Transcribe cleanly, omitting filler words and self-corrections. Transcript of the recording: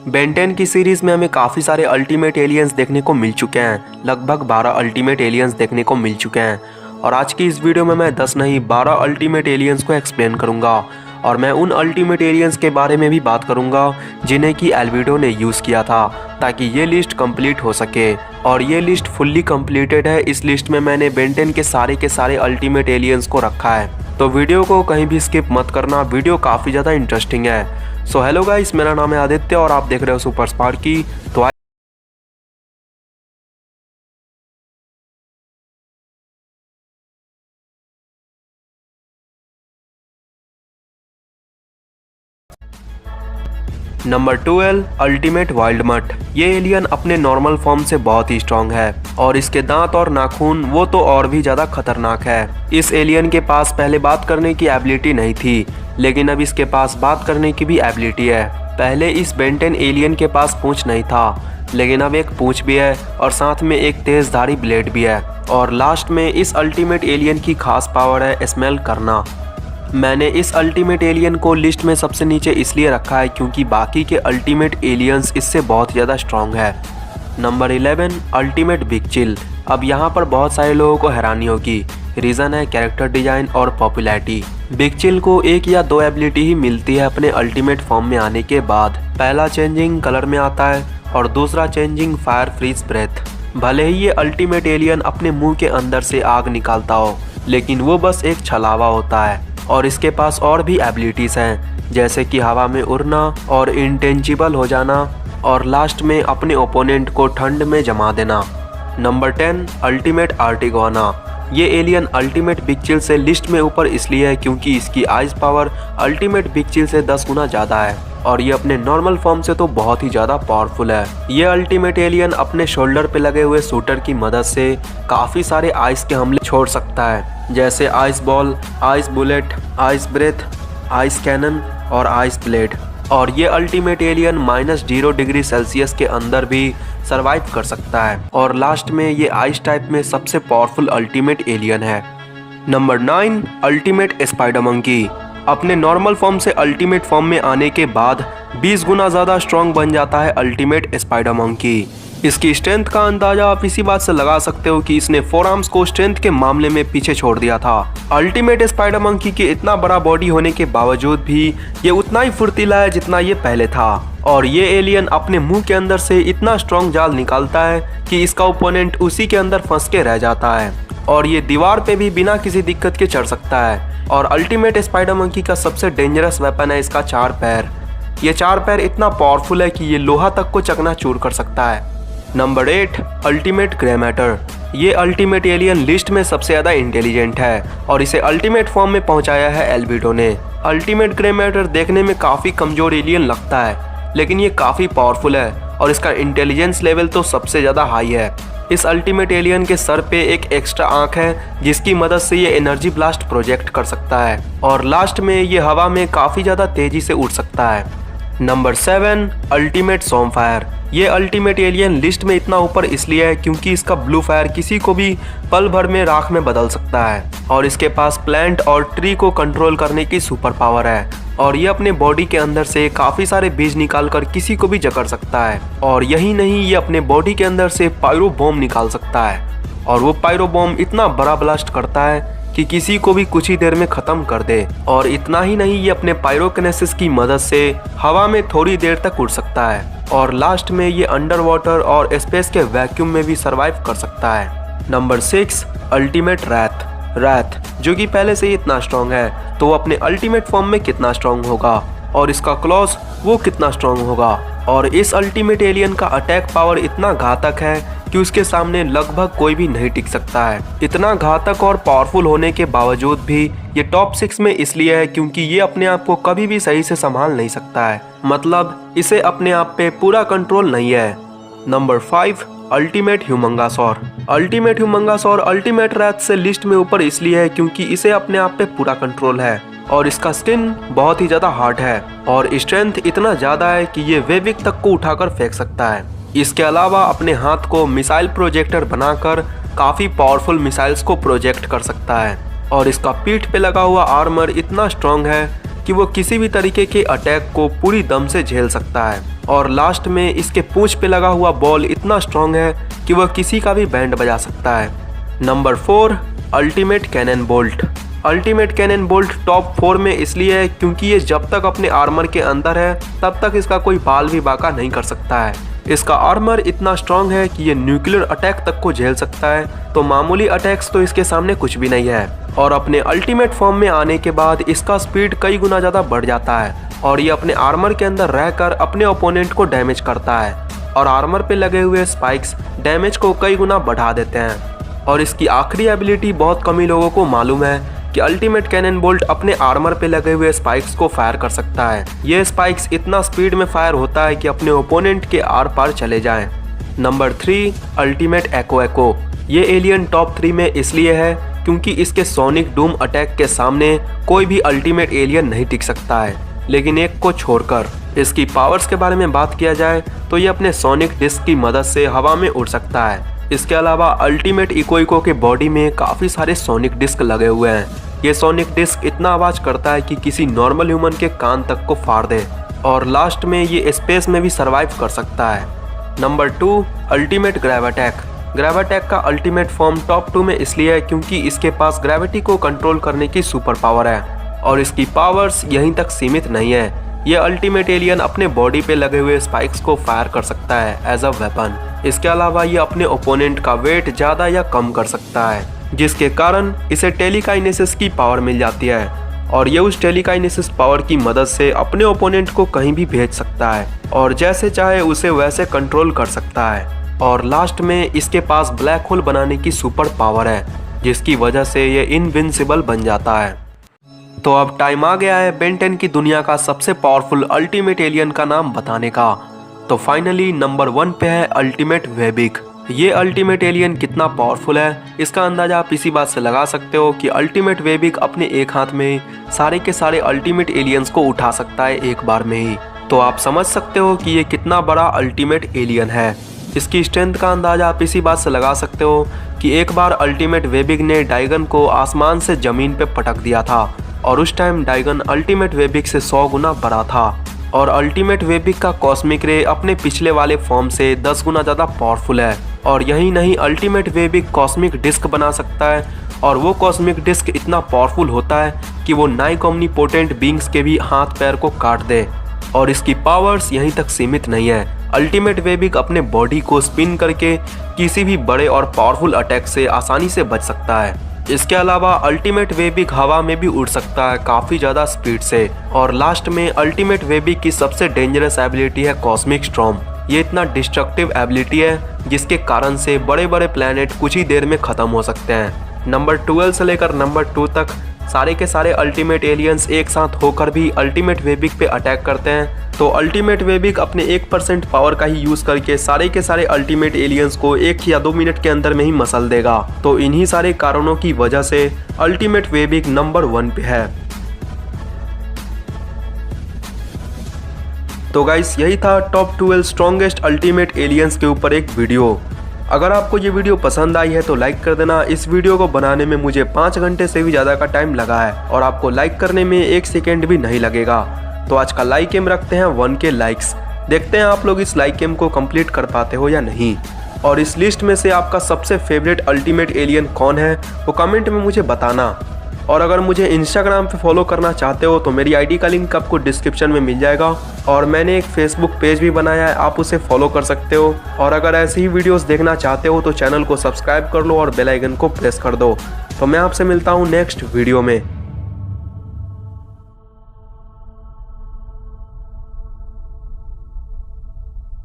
Ben 10 की series में हमें काफ़ी सारे अल्टीमेट एलियंस देखने को मिल चुके हैं। लगभग 12 अल्टीमेट एलियंस देखने को मिल चुके हैं और आज की इस वीडियो में मैं 10 नहीं 12 अल्टीमेट एलियंस को एक्सप्लेन करूंगा और मैं उन अल्टीमेट एलियंस के बारे में भी बात करूंगा जिन्हें कि एल्बिडो ने यूज़ किया था ताकि ये लिस्ट कंप्लीट हो सके। और ये लिस्ट फुल्ली कंप्लीटेड है। इस लिस्ट में मैंने बेन 10 के सारे अल्टीमेट एलियंस को रखा है, तो वीडियो को कहीं भी स्किप मत करना, वीडियो काफ़ी ज़्यादा इंटरेस्टिंग है। सो हेलो गाइस, मेरा नाम है आदित्य और आप देख रहे हो सुपर स्पार्की। तो नंबर 12 अल्टीमेट वाइल्डमट। ये एलियन अपने नॉर्मल फॉर्म से बहुत ही स्ट्रांग है और इसके दांत और नाखून वो तो और भी ज़्यादा खतरनाक है। इस एलियन के पास पहले बात करने की एबिलिटी नहीं थी, लेकिन अब इसके पास बात करने की भी एबिलिटी है। पहले इस बेन 10 एलियन के पास पूंछ नहीं था, लेकिन अब एक पूंछ भी है और साथ में एक तेज़धारी ब्लेड भी है। और लास्ट में इस अल्टीमेट एलियन की खास पावर है स्मेल करना। मैंने इस अल्टीमेट एलियन को लिस्ट में सबसे नीचे इसलिए रखा है क्योंकि बाकी के अल्टीमेट एलियंस इससे बहुत ज़्यादा स्ट्रॉन्ग है। Number 11 ultimate big chill. अब यहाँ पर बहुत सारे लोगों को हैरानी होगी, रीज़न है कैरेक्टर डिज़ाइन और पॉपुलैरिटी। बिग चिल को एक या दो एबिलिटी ही मिलती है अपने अल्टीमेट फॉर्म में आने के बाद। पहला चेंजिंग कलर में आता है और दूसरा चेंजिंग फायर फ्रीज ब्रेथ। भले ही ये अल्टीमेट एलियन अपने मुंह के अंदर से आग निकालता हो, लेकिन वो बस एक छलावा होता है और इसके पास और भी एबिलिटीज़ हैं, जैसे कि हवा में उड़ना और इंटेंजिबल हो जाना और लास्ट में अपने ओपोनेंट को ठंड में जमा देना। Number 10 ultimate Arctiguana. ये एलियन अल्टीमेट बिग चिल से लिस्ट में ऊपर इसलिए है क्योंकि इसकी eyes power ultimate big chill से 10 गुना ज़्यादा है और ये अपने नॉर्मल फॉर्म से तो बहुत ही ज़्यादा पावरफुल है। ये अल्टीमेट एलियन अपने शोल्डर पे लगे हुए शूटर की मदद से काफ़ी सारे आइस के हमले छोड़ सकता है, जैसे ice ball, ice bullet, ice breath, ice cannon और आइस ब्लेड। और ये अल्टीमेट एलियन -0 डिग्री सेल्सियस के अंदर भी सरवाइव कर सकता है और लास्ट में ये आइस टाइप में सबसे पावरफुल अल्टीमेट एलियन है। Number 9 ultimate spider monkey. अपने नॉर्मल फॉर्म से अल्टीमेट फॉर्म में आने के बाद 20 गुना ज़्यादा स्ट्रॉन्ग बन जाता है अल्टीमेट स्पाइडर मंकी। इसकी स्ट्रेंथ का अंदाजा आप इसी बात से लगा सकते हो कि इसने 4 आर्म्स को स्ट्रेंथ के मामले में पीछे छोड़ दिया था। अल्टीमेट स्पाइडर मंकी के इतना बड़ा बॉडी होने के बावजूद भी ये उतना ही फुर्तीला है जितना ये पहले था और ये एलियन अपने मुंह के अंदर से इतना स्ट्रॉन्ग जाल निकालता है कि इसका ओपोनेंट उसी के अंदर फंस के रह जाता है और ये दीवार पे भी बिना किसी दिक्कत के चढ़ सकता है। और अल्टीमेट स्पाइडर मंकी का सबसे डेंजरस वेपन है इसका 4 पैर। ये 4 पैर इतना पावरफुल है कि ये लोहा तक को चकनाचूर कर सकता है। Number 8 ultimate grey matter. ये अल्टीमेट एलियन लिस्ट में सबसे ज़्यादा इंटेलिजेंट है और इसे अल्टीमेट फॉर्म में पहुंचाया है एल्बिडो ने। अल्टीमेट ग्रे मैटर देखने में काफ़ी कमज़ोर एलियन लगता है, लेकिन ये काफ़ी पावरफुल है और इसका इंटेलिजेंस लेवल तो सबसे ज़्यादा हाई है। इस अल्टीमेट एलियन के सर पे एक एक्स्ट्रा आंख है जिसकी मदद से ये एनर्जी ब्लास्ट प्रोजेक्ट कर सकता है और लास्ट में ये हवा में काफ़ी ज़्यादा तेज़ी से उड़ सकता है। Number 7 ultimate Swampfire. ये अल्टीमेट एलियन लिस्ट में इतना ऊपर इसलिए है क्योंकि इसका ब्लू फायर किसी को भी पल भर में राख में बदल सकता है और इसके पास प्लांट और ट्री को कंट्रोल करने की सुपर पावर है और ये अपने बॉडी के अंदर से काफ़ी सारे बीज निकालकर किसी को भी जकड़ सकता है। और यही नहीं, ये अपने बॉडी के अंदर से पायरो बॉम्ब निकाल सकता है और वो पायरो बॉम्ब इतना बड़ा ब्लास्ट करता है कि किसी को भी कुछ ही देर में ख़त्म कर दे। और इतना ही नहीं, ये अपने पायरोकिनेसिस की मदद से हवा में थोड़ी देर तक उड़ सकता है और लास्ट में ये अंडर वाटर और स्पेस के वैक्यूम में भी सरवाइव कर सकता है। नंबर 6 अल्टीमेट रैथ, जो कि पहले से ही इतना स्ट्रॉन्ग है तो वो अपने अल्टीमेट फॉर्म में कितना स्ट्रॉन्ग होगा और इसका क्लॉज वो कितना स्ट्रॉन्ग होगा। और इस अल्टीमेट एलियन का अटैक पावर इतना घातक है कि उसके सामने लगभग कोई भी नहीं टिक सकता है। इतना घातक और पावरफुल होने के बावजूद भी ये टॉप 6 में इसलिए है क्योंकि ये अपने आप को कभी भी सही से संभाल नहीं सकता है, मतलब इसे अपने आप पे पूरा कंट्रोल नहीं है। Number 5 ultimate Humungousaur. Ultimate Humungousaur ultimate Rath से लिस्ट में ऊपर इसलिए है क्योंकि इसे अपने आप पे पूरा कंट्रोल है और इसका स्किन बहुत ही ज़्यादा हार्ड है और स्ट्रेंथ इतना ज़्यादा है कि ये वेविक तक को उठाकर फेंक सकता है। इसके अलावा अपने हाथ को मिसाइल प्रोजेक्टर बनाकर काफ़ी पावरफुल मिसाइल्स को प्रोजेक्ट कर सकता है और इसका पीठ पे लगा हुआ आर्मर इतना स्ट्रॉन्ग है कि वो किसी भी तरीके के अटैक को पूरी दम से झेल सकता है। और लास्ट में इसके पूंछ पे लगा हुआ बॉल इतना स्ट्रॉन्ग है कि वह किसी का भी बैंड बजा सकता है। Number 4, ultimate cannon bolt. Ultimate cannon bolt top 4 में इसलिए है क्योंकि ये जब तक अपने आर्मर के अंदर है तब तक इसका कोई बाल भी बाका नहीं कर सकता है। इसका आर्मर इतना स्ट्रॉन्ग है कि ये न्यूक्लियर अटैक तक को झेल सकता है, तो मामूली अटैक्स तो इसके सामने कुछ भी नहीं है। और अपने अल्टीमेट फॉर्म में आने के बाद इसका स्पीड कई गुना ज़्यादा बढ़ जाता है और ये अपने आर्मर के अंदर रहकर अपने ओपोनेंट को डैमेज करता है और आर्मर पे लगे हुए स्पाइक्स डैमेज को कई गुना बढ़ा देते हैं। और इसकी आखिरी एबिलिटी बहुत कम ही लोगों को मालूम है कि अल्टीमेट कैनन बोल्ट अपने आर्मर पे लगे हुए स्पाइक्स को फायर कर सकता है। ये स्पाइक्स इतना स्पीड में फायर होता है कि अपने ओपोनेंट के आर पार चले जाएं। नंबर 3, अल्टीमेट एको एको। ये एलियन टॉप 3 में इसलिए है क्योंकि इसके सोनिक डूम अटैक के सामने कोई भी अल्टीमेट एलियन नहीं टिक सकता है, लेकिन एक को छोड़कर। इसकी पावर्स के बारे में बात किया जाए तो ये अपने सोनिक डिस्क की मदद से हवा में उड़ सकता है। इसके अलावा अल्टीमेट इको के बॉडी में काफ़ी सारे सोनिक डिस्क लगे हुए हैं। ये सोनिक डिस्क इतना आवाज़ करता है कि किसी नॉर्मल ह्यूमन के कान तक को फाड़ दे और लास्ट में ये स्पेस में भी सर्वाइव कर सकता है। Number 2, ultimate ग्रेविटैक। ग्रेविटैक का अल्टीमेट फॉर्म टॉप 2 में इसलिए है क्योंकि इसके पास ग्रेविटी को कंट्रोल करने की सुपर पावर है और इसकी पावर्स यहीं तक सीमित नहीं है। ये अल्टीमेट एलियन अपने बॉडी पे लगे हुए स्पाइक्स को फायर कर सकता है एज अ वेपन। इसके अलावा ये अपने ओपोनेंट का वेट ज़्यादा या कम कर सकता है, जिसके कारण इसे टेलीकाइनेसिस की पावर मिल जाती है और ये उस टेलीकाइनेसिस पावर की मदद से अपने ओपोनेंट को कहीं भी भेज सकता है और जैसे चाहे उसे वैसे कंट्रोल कर सकता है। और लास्ट में इसके पास ब्लैक होल बनाने की सुपर पावर है, जिसकी वजह से ये इनविंसिबल बन जाता है। तो अब टाइम आ गया है बेन 10 की दुनिया का सबसे पावरफुल अल्टीमेट एलियन का नाम बताने का। तो फाइनली नंबर 1 पे है अल्टीमेट वेबिक। ये अल्टीमेट एलियन कितना पावरफुल है इसका अंदाजा आप इसी बात से लगा सकते हो कि अल्टीमेट वेबिक अपने एक हाथ में सारे के सारे अल्टीमेट एलियंस को उठा सकता है एक बार में ही। तो आप समझ सकते हो कि ये कितना बड़ा अल्टीमेट एलियन है। इसकी स्ट्रेंथ का अंदाजा आप इसी बात से लगा सकते हो कि एक बार अल्टीमेट वेबिक ने डाइगन को आसमान से जमीन पे पटक दिया था और उस टाइम डाइगन अल्टीमेट वेबिक से 100 गुना बड़ा था और अल्टीमेट वेबिक का कॉस्मिक रे अपने पिछले वाले फॉर्म से 10 गुना ज़्यादा पावरफुल है। और यही नहीं, अल्टीमेट वेबिक कॉस्मिक डिस्क बना सकता है और वो कॉस्मिक डिस्क इतना पावरफुल होता है कि वो नाइक ओमनीपोटेंट बींग्स के भी हाथ पैर को काट दे। और इसकी पावर्स यहीं तक सीमित नहीं है। अल्टीमेट वेबिक अपने बॉडी को स्पिन करके किसी भी बड़े और पावरफुल अटैक से आसानी से बच सकता है। इसके अलावा अल्टीमेट वेबिक हवा में भी उड़ सकता है काफ़ी ज़्यादा स्पीड से। और लास्ट में अल्टीमेट वेबिक की सबसे डेंजरस एबिलिटी है कॉस्मिक स्टॉर्म। ये इतना डिस्ट्रक्टिव एबिलिटी है जिसके कारण से बड़े बड़े प्लैनेट कुछ ही देर में ख़त्म हो सकते हैं। नंबर 12 से लेकर नंबर 2 तक सारे के सारे अल्टीमेट एलियंस एक साथ होकर भी अल्टीमेट वेबिक पे अटैक करते हैं। तो अल्टीमेट वेबिक अपने 1% पावर का ही यूज़ करके सारे के सारे अल्टीमेट एलियंस को 1 या 2 मिनट के अंदर में ही मसल देगा। तो इन्हीं सारे कारणों की वजह से अल्टीमेट वेबिक नंबर 1 पे है। तो गाइस, यही था टॉप 12 स्ट्रॉन्गेस्ट अल्टीमेट एलियंस के ऊपर एक वीडियो। अगर आपको ये वीडियो पसंद आई है तो लाइक कर देना। इस वीडियो को बनाने में मुझे 5 घंटे से भी ज़्यादा का टाइम लगा है और आपको लाइक करने में 1 सेकेंड भी नहीं लगेगा। तो आज का लाइक एम रखते हैं 1K लाइक्स। देखते हैं आप लोग इस लाइक एम को कंप्लीट कर पाते हो या नहीं। और इस लिस्ट में से आपका सबसे फेवरेट अल्टीमेट एलियन कौन है वो कमेंट में मुझे बताना। और अगर मुझे इंस्टाग्राम पे फॉलो करना चाहते हो तो मेरी आईडी का लिंक आपको डिस्क्रिप्शन में मिल जाएगा और मैंने एक फेसबुक पेज भी बनाया है, आप उसे फॉलो कर सकते हो। और अगर ऐसे ही वीडियोस देखना चाहते हो तो चैनल को सब्सक्राइब कर लो और बेल आइकन को प्रेस कर दो। तो मैं आपसे मिलता हूँ नेक्स्ट वीडियो में।